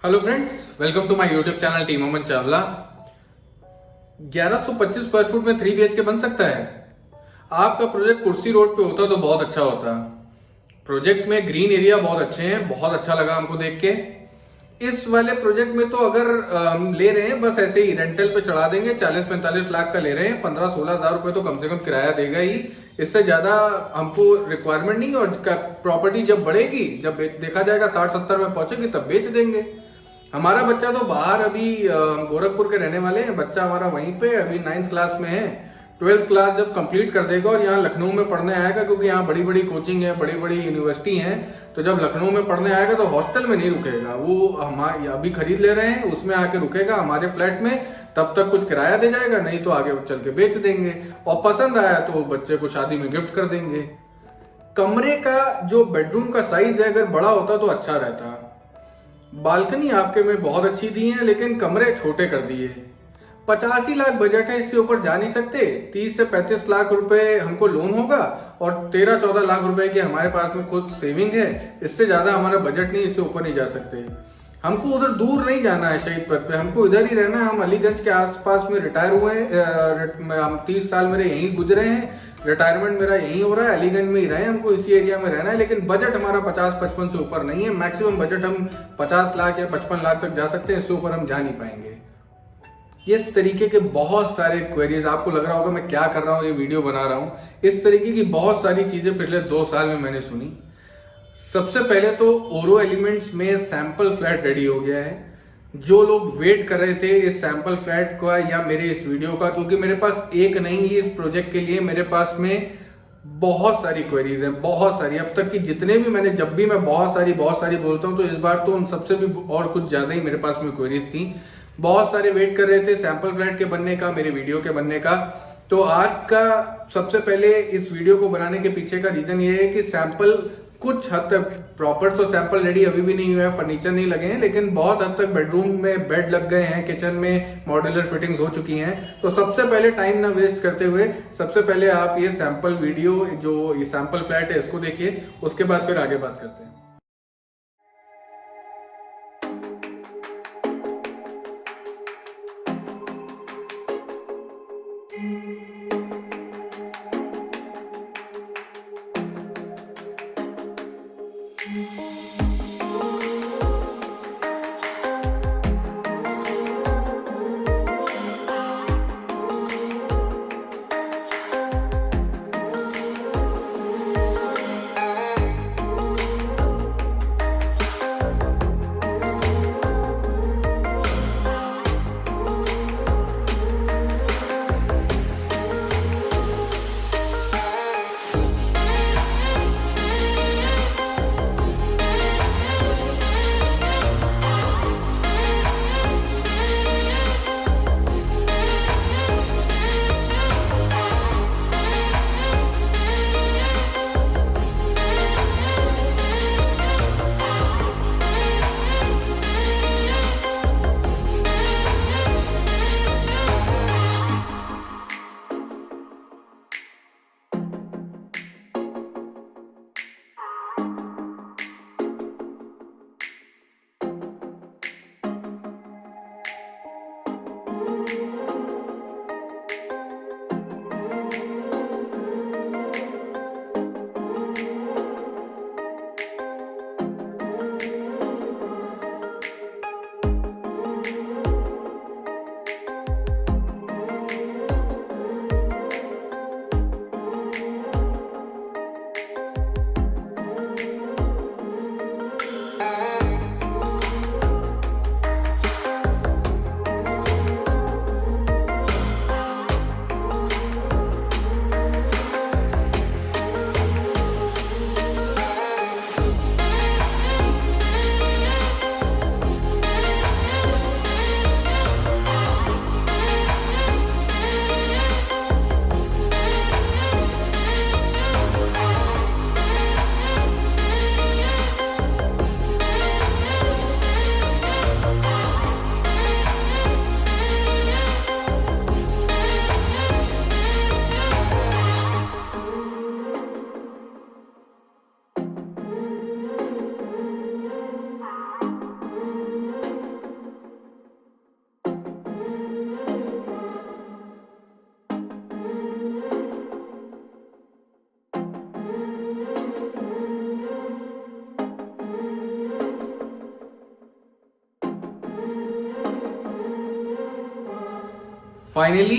Hello friends, welcome to my YouTube channel team Aman Chawla. 1125 square foot में 3 BHK बन सकता है। आपका प्रोजेक्ट कुर्सी रोड पे होता तो बहुत अच्छा होता। प्रोजेक्ट में ग्रीन एरिया बहुत अच्छे हैं, बहुत अच्छा लगा हमको देख के। इस वाले प्रोजेक्ट में तो अगर हम ले रहे हैं बस ऐसे ही रेंटल पे चढ़ा देंगे, 40-45 लाख का ले रहे हैं, 15-16 हजार रुपए तो कम से कम किराया देगा ही। इससे ज्यादा हमको रिक्वायरमेंट नहीं। और प्रॉपर्टी जब बढ़ेगी, जब देखा जाएगा 60-70 में पहुंचेगी तब बेच देंगे। हमारा बच्चा तो बाहर अभी गोरखपुर के रहने वाले हैं। बच्चा हमारा वहीं पे अभी 9th क्लास में है। 12th क्लास जब कंप्लीट कर देगा और यहाँ लखनऊ में पढ़ने आएगा, क्योंकि यहाँ बड़ी बड़ी कोचिंग है, बड़ी बड़ी यूनिवर्सिटी है, तो जब लखनऊ में पढ़ने आएगा तो हॉस्टल में नहीं रुकेगा। वो हम अभी खरीद ले रहे हैं, उसमें आके रुकेगा हमारे फ्लैट में। तब तक कुछ किराया दे जाएगा, नहीं तो आगे चल के बेच देंगे। और पसंद आया तो बच्चे को शादी में गिफ्ट कर देंगे। कमरे का जो बेडरूम का साइज है, अगर बड़ा होता तो अच्छा रहता। बालकनी आपके में बहुत अच्छी दी है, लेकिन कमरे छोटे कर दिए। 85 लाख बजट है, इससे ऊपर जा नहीं सकते। 30 से 35 लाख रुपए हमको लोन होगा और 13-14 लाख रुपए की हमारे पास में खुद सेविंग है। इससे ज्यादा हमारा बजट नहीं, इससे ऊपर नहीं जा सकते। हमको उधर दूर नहीं जाना है शहीद पथ पे, हमको इधर ही रहना है। हम अलीगंज के आसपास में रिटायर हुए हैं। हम 30 साल मेरे यहीं गुजरे हैं, रिटायरमेंट मेरा यहीं हो रहा है, अलीगंज में ही रहे। हमको इसी एरिया में रहना है, लेकिन बजट हमारा 50-55 से ऊपर नहीं है। मैक्सिमम बजट हम 50 लाख या 55 लाख तक जा सकते हैं, इससे ऊपर हम जा नहीं पाएंगे। इस तरीके के बहुत सारे क्वेरीज, आपको लग रहा होगा मैं क्या कर रहा हूँ, ये वीडियो बना रहा हूँ। इस तरीके की बहुत सारी चीजें पिछले 2 साल में मैंने सुनी। सबसे पहले तो ओरो एलिमेंट्स में सैंपल फ्लैट रेडी हो गया है। जो लोग वेट कर रहे थे इस सैंपल फ्लैट का या मेरे इस वीडियो का, क्योंकि मेरे पास एक नहीं, इस प्रोजेक्ट के लिए मेरे पास में बहुत सारी क्वेरीज हैं, बहुत सारी। अब तक की जितने भी मैंने, जब भी मैं बहुत सारी बोलता हूं, तो इस बार तो उन सबसे भी और कुछ ज्यादा ही मेरे पास में क्वेरीज थी। बहुत सारे वेट कर रहे थे सैंपल फ्लैट के बनने का, मेरे वीडियो के बनने का। तो आज का सबसे पहले इस वीडियो को बनाने के पीछे का रीजन ये है कि सैंपल कुछ हद तक, प्रॉपर तो सैंपल रेडी अभी भी नहीं हुआ है, फर्नीचर नहीं लगे हैं, लेकिन बहुत हद तक बेडरूम में बेड लग गए हैं, किचन में मॉड्यूलर फिटिंग्स हो चुकी हैं। तो सबसे पहले टाइम ना वेस्ट करते हुए सबसे पहले आप ये सैंपल वीडियो, जो ये सैंपल फ्लैट है, इसको देखिए। उसके बाद फिर आगे बात करते हैं। फाइनली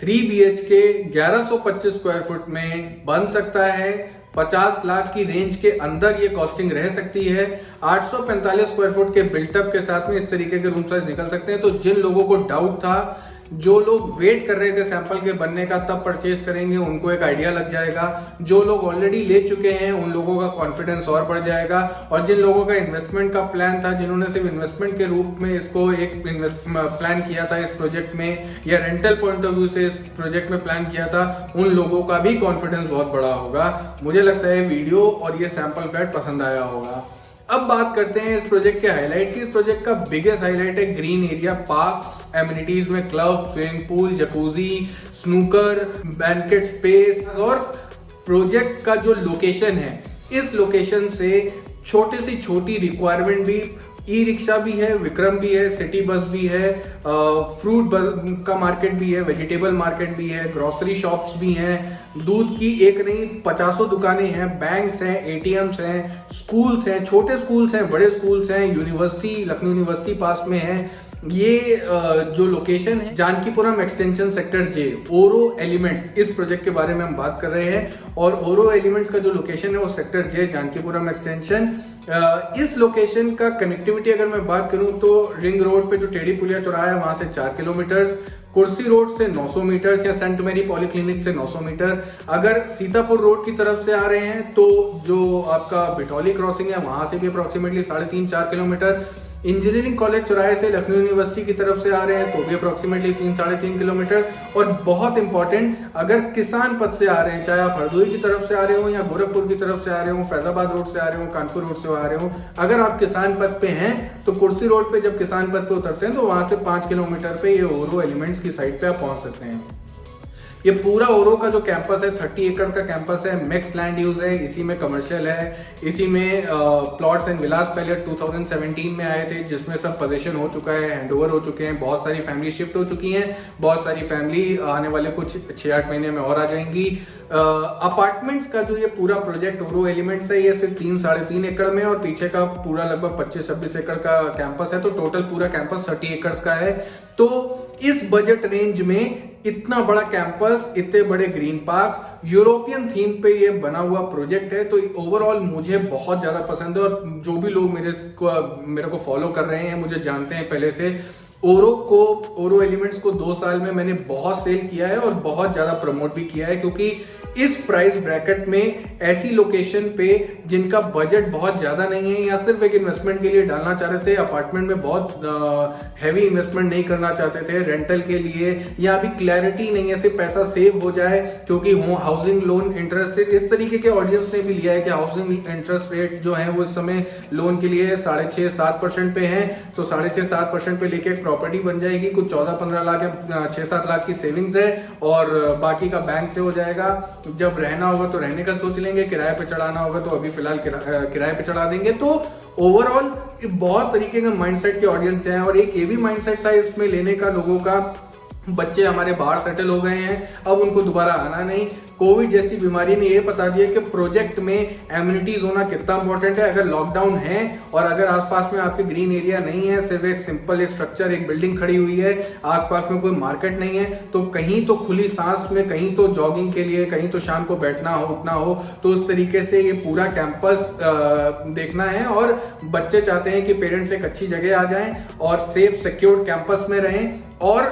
3 BHK 1125 स्क्वायर फुट में बन सकता है। 50 लाख की रेंज के अंदर ये कॉस्टिंग रह सकती है। 845 स्क्वायर फुट के बिल्टअप के साथ में इस तरीके के रूम साइज निकल सकते हैं। तो जिन लोगों को डाउट था, जो लोग वेट कर रहे थे सैंपल के बनने का तब परचेज करेंगे, उनको एक आइडिया लग जाएगा। जो लोग ऑलरेडी ले चुके हैं उन लोगों का कॉन्फिडेंस और बढ़ जाएगा। और जिन लोगों का इन्वेस्टमेंट का प्लान था, जिन्होंने सिर्फ इन्वेस्टमेंट के रूप में इसको एक प्लान किया था इस प्रोजेक्ट में, या रेंटल पॉइंट ऑफ व्यू से इस प्रोजेक्ट में प्लान किया था, उन लोगों का भी कॉन्फिडेंस बहुत बड़ा होगा। मुझे लगता है वीडियो और ये सैंपल फ्लैट पसंद आया होगा। अब बात करते हैं इस प्रोजेक्ट के हाईलाइट की। इस प्रोजेक्ट का बिगेस्ट हाईलाइट है ग्रीन एरिया, पार्क्स, एमिनिटीज में club, swimming pool, jacuzzi, snooker, banquet space. और प्रोजेक्ट का जो लोकेशन है, इस लोकेशन से छोटी सी छोटी रिक्वायरमेंट भी, ई रिक्शा भी है, विक्रम भी है, सिटी बस भी है, फ्रूट का मार्केट भी है, वेजिटेबल मार्केट भी है, ग्रोसरी शॉप्स भी हैं, दूध की एक नहीं 50 दुकानें हैं, बैंक्स हैं, एटीएम्स हैं, स्कूल्स हैं, छोटे स्कूल्स हैं, बड़े स्कूल्स हैं, यूनिवर्सिटी, लखनऊ यूनिवर्सिटी पास में है। ये जो लोकेशन है जानकीपुरम एक्सटेंशन सेक्टर जे, ओरो एलिमेंट्स, इस प्रोजेक्ट के बारे में हम बात कर रहे हैं। और ओरो एलिमेंट्स का जो लोकेशन है वो सेक्टर जे, जानकीपुरम एक्सटेंशन। इस लोकेशन का कनेक्टिविटी अगर मैं बात करूं तो रिंग रोड पे जो टेढ़ी पुलिया चौराहा है वहां से 4 किलोमीटर, कुर्सी रोड से 900 मीटर, या सेंट मेरी पॉलीक्लिनिक से 900 मीटर। अगर सीतापुर रोड की तरफ से आ रहे हैं तो जो आपका बिटौली क्रॉसिंग है वहां से भी अप्रोक्सीमेटली 3.5-4 किलोमीटर। इंजीनियरिंग कॉलेज चौराहे से लखनऊ यूनिवर्सिटी की तरफ से आ रहे हैं तो भी अप्रोक्सीमेटली 3-3.5 किलोमीटर। और बहुत इंपॉर्टेंट, अगर किसान पथ से आ रहे हैं, चाहे आप हरदोई की तरफ से आ रहे हो या गोरखपुर की तरफ से आ रहे हो, फैजाबाद रोड से आ रहे हो, कानपुर रोड से आ रहे हो, अगर आप किसान पथ पे हैं तो कुर्सी रोड पे जब किसान पथ पे उतरते हैं तो वहां से 5 किलोमीटर पे ये ओरो एलिमेंट्स की साइड पे आप पहुंच सकते हैं। ये पूरा ओरो का जो कैंपस है 30 एकड़ का कैंपस है, मिक्स लैंड यूज है, इसी में कमर्शियल है, इसी में प्लॉट्स एंड विलास पहले 2017 में आए थे जिसमें सब पोजीशन हो चुका है, हैंडओवर हो चुके हैं, बहुत सारी फैमिली शिफ्ट हो चुकी हैं, बहुत सारी फैमिली आने वाले कुछ 6-8 महीने में और आ जाएंगी। अपार्टमेंट्स का जो ये पूरा प्रोजेक्ट ओरो एलिमेंट्स है, ये सिर्फ 3-3.5 एकड़ में, और पीछे का पूरा लगभग 25-26 एकड़ का कैंपस है, तो टोटल पूरा कैंपस 30 एकड़ का है। तो इस बजट रेंज में इतना बड़ा कैंपस, इतने बड़े ग्रीन पार्क, यूरोपियन थीम पे ये बना हुआ प्रोजेक्ट है, तो ओवरऑल मुझे बहुत ज्यादा पसंद है। और जो भी लोग मेरे को फॉलो कर रहे हैं, मुझे जानते हैं पहले से, ओरो एलिमेंट्स को 2 साल में मैंने बहुत सेल किया है और बहुत ज्यादा प्रमोट भी किया है, क्योंकि इस प्राइस ब्रैकेट में ऐसी लोकेशन पे जिनका बजट बहुत ज्यादा नहीं है या सिर्फ एक इन्वेस्टमेंट के लिए डालना चाह रहे थे, अपार्टमेंट में बहुत हैवी इन्वेस्टमेंट नहीं करना चाहते थे रेंटल के लिए, या अभी क्लैरिटी नहीं है, सिर्फ पैसा सेव हो जाए क्योंकि हाउसिंग लोन इंटरेस्ट रेट, इस तरीके के ऑडियंस ने भी लिया है कि हाउसिंग इंटरेस्ट रेट जो है वो इस समय लोन के लिए 6.5-7% पे है, तो 6.5-7% पे लेके एक प्रॉपर्टी बन जाएगी, कुछ 14-15 लाख या 6-7 लाख की सेविंग्स है और बाकी का बैंक से हो जाएगा। जब रहना होगा तो रहने का सोच लेंगे, किराए पे चढ़ाना होगा तो अभी फिलहाल किराए पे चढ़ा देंगे। तो ओवरऑल बहुत तरीके के माइंडसेट के ऑडियंस हैं। और एक ये भी माइंडसेट था इसमें लेने का लोगों का, बच्चे हमारे बाहर सेटल हो गए हैं, अब उनको दोबारा आना नहीं। कोविड जैसी बीमारी ने ये बता दिया कि प्रोजेक्ट में एम्यूनिटीज होना कितना इंपॉर्टेंट है। अगर लॉकडाउन है और अगर आसपास में आपके ग्रीन एरिया नहीं है, सिर्फ एक सिंपल एक स्ट्रक्चर, एक बिल्डिंग खड़ी हुई है, आसपास में कोई मार्केट नहीं है, तो कहीं तो खुली सांस में, कहीं तो जॉगिंग के लिए, कहीं तो शाम को बैठना हो, उठना हो, तो उस तरीके से ये पूरा कैंपस देखना है। और बच्चे चाहते हैं कि पेरेंट्स एक अच्छी जगह आ जाएं और सेफ सिक्योर्ड कैंपस में रहें, और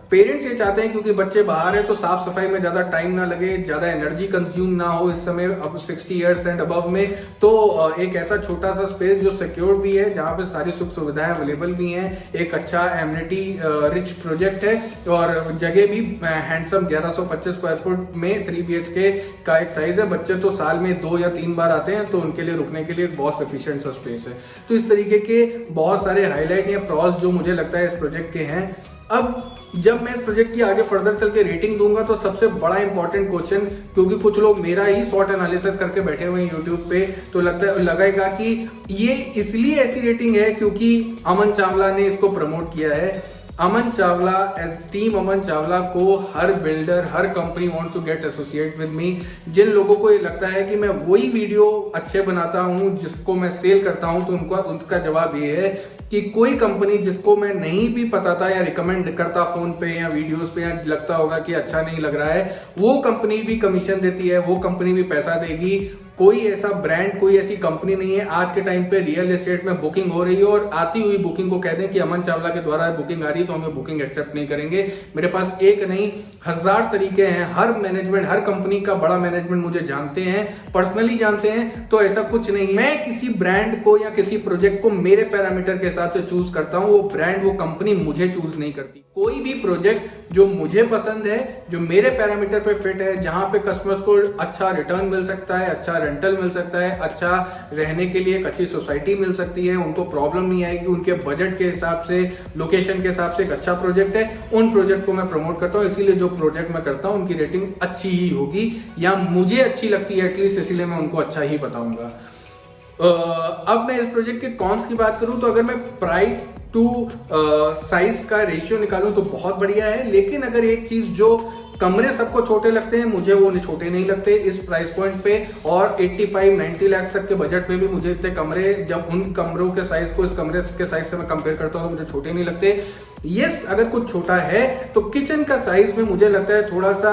पेरेंट्स ये चाहते हैं क्योंकि बच्चे बाहर है तो साफ सफाई में ज्यादा टाइम ना लगे, ज्यादा एनर्जी कंज्यूम ना हो इस समय अब 60 इयर्स एंड अबव में, तो एक ऐसा छोटा सा स्पेस जो सिक्योर्ड भी है, जहां पे सारी सुख सुविधाएं अवेलेबल भी हैं, एक अच्छा एमिनिटी रिच प्रोजेक्ट है, और जगह भी हैंडसम 1125 स्क्वायर फुट में 3 BHK का एक साइज है। बच्चे तो साल में 2 या 3 बार आते हैं, तो उनके लिए रुकने के लिए बहुत सफिशिएंट सा स्पेस है। तो इस तरीके के बहुत सारे हाईलाइट या प्रॉस जो मुझे लगता है इस प्रोजेक्ट के हैं। अब जब मैं इस प्रोजेक्ट की आगे फर्दर चल के रेटिंग दूंगा तो सबसे बड़ा इंपॉर्टेंट क्वेश्चन, क्योंकि कुछ लोग मेरा ही शॉर्ट एनालिसिस करके बैठे हुए हैं यूट्यूब पे, तो लगेगा कि ये इसलिए ऐसी रेटिंग है क्योंकि अमन चावला ने इसको प्रमोट किया है। अमन चावला, एज टीम अमन चावला को हर बिल्डर, हर company wants to get associate with me. जिन लोगों को ये लगता है कि मैं वही वीडियो अच्छे बनाता हूं जिसको मैं सेल करता हूं, तो उनका जवाब ये है कि कोई कंपनी जिसको मैं नहीं भी पता था या रिकमेंड करता फोन पे या वीडियोस पे, या लगता होगा कि अच्छा नहीं लग रहा है, वो कंपनी भी कमीशन देती है, वो कंपनी भी पैसा देगी। कोई ऐसा ब्रांड, कोई ऐसी कंपनी नहीं है आज के टाइम पे रियल एस्टेट में बुकिंग हो रही है और आती हुई बुकिंग को कह दें कि अमन चावला के द्वारा बुकिंग आ रही है तो हमें बुकिंग एक्सेप्ट नहीं करेंगे। मेरे पास एक नहीं 1000 तरीके हैं। हर मैनेजमेंट, हर कंपनी का बड़ा मैनेजमेंट मुझे जानते हैं, पर्सनली जानते हैं, तो ऐसा कुछ नहीं। मैं किसी ब्रांड को या किसी प्रोजेक्ट को मेरे पैरामीटर के हिसाब से चूज करता हूं, वो ब्रांड, वो कंपनी मुझे चूज नहीं करती। कोई भी प्रोजेक्ट जो मुझे पसंद है, जो मेरे पैरामीटर पे फिट है, जहां पे कस्टमर्स को अच्छा रिटर्न मिल सकता है, अच्छा रेंटल मिल सकता है, अच्छा रहने के लिए एक अच्छी सोसाइटी मिल सकती है, उनको प्रॉब्लम नहीं आएगी, उनके बजट के हिसाब से, लोकेशन के हिसाब से एक अच्छा प्रोजेक्ट है, उन प्रोजेक्ट को मैं प्रमोट करता हूं। इसीलिए जो प्रोजेक्ट मैं करता हूं उनकी रेटिंग अच्छी ही होगी या मुझे अच्छी लगती है एटलीस्ट, इसीलिए मैं उनको अच्छा ही बताऊंगा। अब मैं इस प्रोजेक्ट के कॉन्स की बात करूं तो अगर मैं प्राइस टू साइज का रेशियो निकालूं तो बहुत बढ़िया है, लेकिन अगर एक चीज, जो कमरे सबको छोटे लगते हैं, मुझे वो छोटे नहीं लगते इस प्राइस पॉइंट पे, और 85-90 लाख तक के बजट में भी मुझे इतने कमरे, जब उन कमरों के साइज को इस कमरे के साइज से मैं कंपेयर करता हूँ तो मुझे छोटे नहीं लगते। यस, अगर कुछ छोटा है तो किचन का साइज में मुझे लगता है थोड़ा सा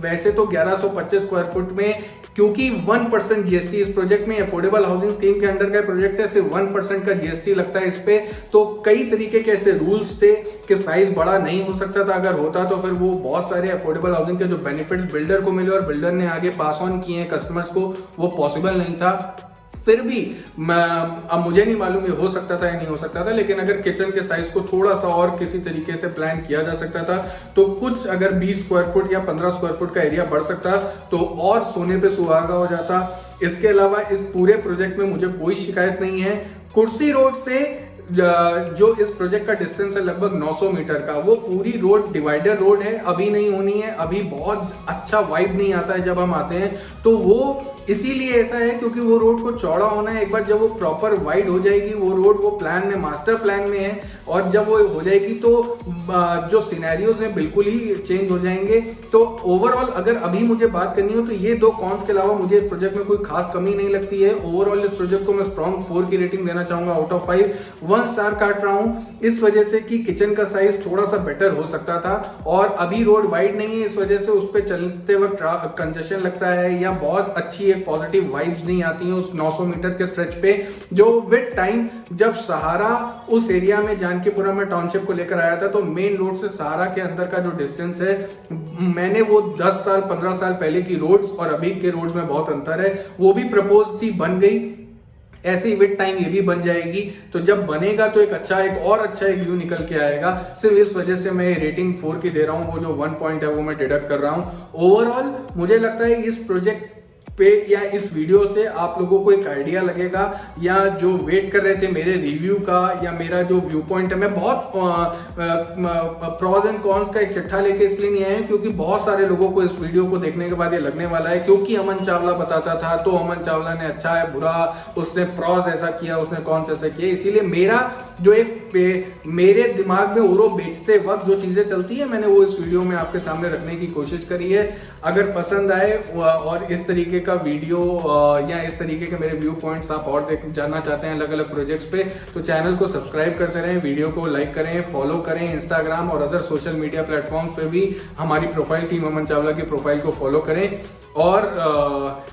वैसे तो 1125 स्क्वायर फुट में, क्योंकि 1% जीएसटी इस प्रोजेक्ट में, अफोर्डेबल हाउसिंग स्कीम के अंडर का प्रोजेक्ट है, सिर्फ 1% का जीएसटी लगता है इस पे, तो कई तरीके के ऐसे रूल्स थे कि साइज बड़ा नहीं हो सकता था। अगर होता तो फिर वो बहुत सारे अफोर्डेबल हाउसिंग के जो बेनिफिट्स बिल्डर को मिले और बिल्डर ने आगे पास ऑन किए हैं कस्टमर्स को, वो पॉसिबल नहीं था। फिर भी अब मुझे नहीं मालूम ये हो सकता था या नहीं हो सकता था, लेकिन अगर किचन के साइज को थोड़ा सा और किसी तरीके से प्लान किया जा सकता था तो कुछ, अगर 20 स्क्वायर फुट या 15 स्क्वायर फुट का एरिया बढ़ सकता तो और सोने पे सुहागा हो जाता। इसके अलावा इस पूरे प्रोजेक्ट में मुझे कोई शिकायत नहीं है। कुर्सी रोड से जो इस प्रोजेक्ट का डिस्टेंस है लगभग 900 मीटर का, वो पूरी रोड डिवाइडर रोड है, अभी नहीं होनी है। अभी बहुत अच्छा वाइब नहीं आता है जब हम आते हैं, तो वो इसीलिए ऐसा है क्योंकि वो रोड को चौड़ा होना है। एक बार जब वो प्रॉपर वाइड हो जाएगी वो रोड, वो प्लान में, मास्टर प्लान में है, और जब वो हो जाएगी तो जो सिनेरियोज हैं बिल्कुल ही चेंज हो जाएंगे। तो ओवरऑल अगर अभी मुझे बात करनी हो तो ये दो कॉन्स के अलावा मुझे इस प्रोजेक्ट में कोई खास कमी नहीं लगती है। ओवरऑल इस प्रोजेक्ट को मैं स्ट्रॉन्ग 4 की रेटिंग देना चाहूंगा आउट ऑफ 5। 1 स्टार काट रहा हूं इस वजह से कि किचन का साइज थोड़ा सा बेटर हो सकता था, और अभी रोड वाइड नहीं है, इस वजह से उस पर चलते वक्त कंजेशन लगता है या बहुत अच्छी एक पॉजिटिव वाइब्स नहीं आती हैं उस 900 मीटर के स्ट्रेच पे। जो विद टाइम जब सहारा उस एरिया में, जानकीपुरा में टाउनशिप को लेकर आया था, तो मेन रोड से सहारा के अंदर का जो डिस्टेंस है, मैंने वो 10 साल 15 साल पहले की रोड्स और अभी के रोड्स में बहुत अंतर है, वो भी प्रपोज थी, बन गई। ऐसे ही विद टाइम ये भी बन जाएगी, तो जब बनेगा तो एक और अच्छा एक व्यू निकल के आएगा। सिर्फ इस वजह से मैं रेटिंग 4 की दे रहा हूं, वो जो 1 पॉइंट है वो मैं डिडक्ट कर रहा हूं। ओवरऑल मुझे लगता है इस प्रोजेक्ट पे या इस वीडियो से आप लोगों को एक आइडिया लगेगा, या जो वेट कर रहे थे मेरे रिव्यू का या मेरा जो व्यू पॉइंट है, मैं बहुत प्रोज एंड कॉन्स का एक चिट्ठा लेके इसलिए नहीं आया क्योंकि बहुत सारे लोगों को इस वीडियो को देखने के बाद ये लगने वाला है क्योंकि अमन चावला बताता था तो अमन चावला ने अच्छा है बुरा, उसने प्रोज ऐसा किया, उसने कॉन्स ऐसा किया। इसीलिए मेरा जो एक मेरे दिमाग में ओरो बेचते वक्त जो चीजें चलती है, मैंने वो इस वीडियो में आपके सामने रखने की कोशिश करी है। अगर पसंद आए और इस तरीके का वीडियो या इस तरीके के मेरे व्यू पॉइंट्स आप और जानना चाहते हैं अलग अलग प्रोजेक्ट्स पे, तो चैनल को सब्सक्राइब करते रहें, वीडियो को लाइक करें, फॉलो करें, इंस्टाग्राम और अदर सोशल मीडिया प्लेटफॉर्म्स पे भी हमारी प्रोफाइल टीम अमन चावला की प्रोफाइल को फॉलो करें, और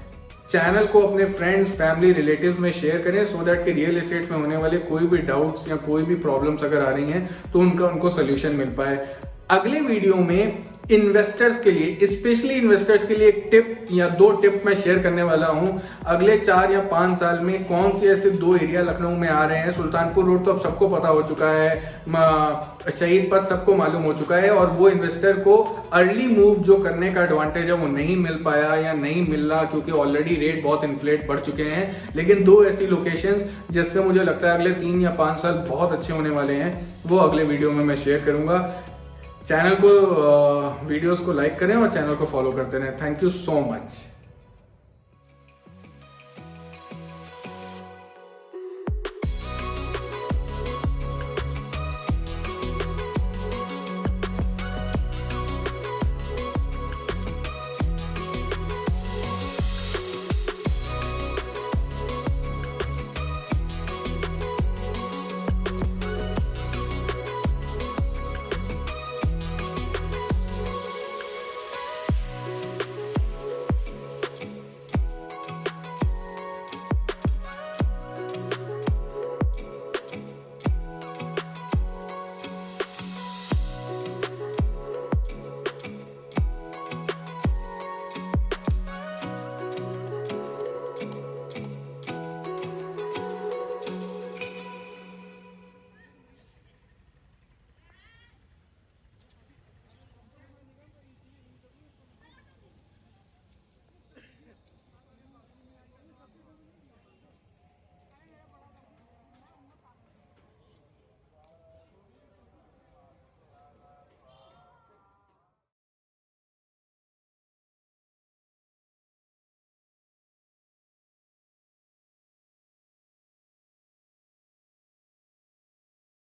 चैनल को अपने फ्रेंड्स, फैमिली, रिलेटिव्स में शेयर करें सो दैट कि रियल एस्टेट में होने वाले कोई भी डाउट्स या कोई भी प्रॉब्लम्स अगर आ रही हैं तो उनको सोल्यूशन मिल पाए। अगले वीडियो में इन्वेस्टर्स के लिए, स्पेशली इन्वेस्टर्स के लिए एक टिप या 2 टिप मैं शेयर करने वाला हूं। अगले 4 या 5 साल में कौन से ऐसे 2 एरिया लखनऊ में आ रहे हैं। सुल्तानपुर रोड तो अब सबको पता हो चुका है, शहीद पथ सबको मालूम हो चुका है, और वो इन्वेस्टर को अर्ली मूव जो करने का एडवांटेज है वो नहीं मिल पाया या नहीं मिल रहा क्योंकि ऑलरेडी रेट बहुत इन्फ्लेट बढ़ चुके हैं। लेकिन 2 ऐसी लोकेशंस जिससे मुझे लगता है अगले 3 या 5 साल बहुत अच्छे होने वाले हैं, वो अगले वीडियो में मैं शेयर करूंगा। चैनल को वीडियोस को लाइक करें और चैनल को फॉलो करते रहें। Thank you so much.